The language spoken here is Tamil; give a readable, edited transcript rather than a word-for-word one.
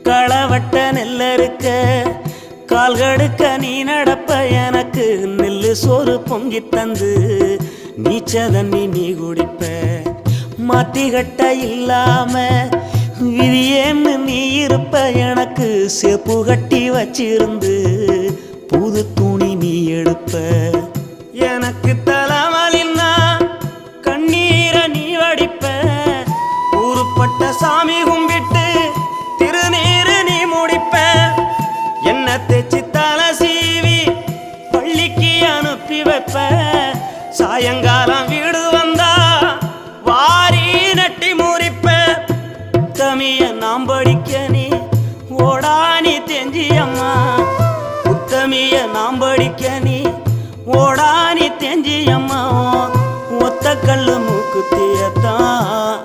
களவட்ட நெல்லறுக்க கால்கடுக்க நீ நடப்ப எனக்கு நெல்லு சோறு பொங்கி தந்து நீச்ச தண்ணி நீ குடிப்ப மாத்திகட்ட இல்லாம விதியேன்னு நீ இருப்ப எனக்கு சேப்பு கட்டி வச்சிருந்து புது துணி நீ எடுப்ப எனக்கு தலைவலின்னா கண்ணீரை நீ வடிப்ப ஊருப்பட்ட சாமி கும்பிட்டு திருநீரு நீ முடிப்ப என்ன தேச்சி தலை சீவி பள்ளிக்கு அனுப்பி வைப்ப சாயங்காலம் வீடு வந்தா வாரி நட்டி முறிப்ப உத்தமிய நாம் படிக்க நீ ஓடானி தெஞ்சியம்மா உத்தமிய நாம் படிக்க நீ ஓடானி தெஞ்சியம்மா ஒத்த கல்லு மூக்குத்தியத்தான்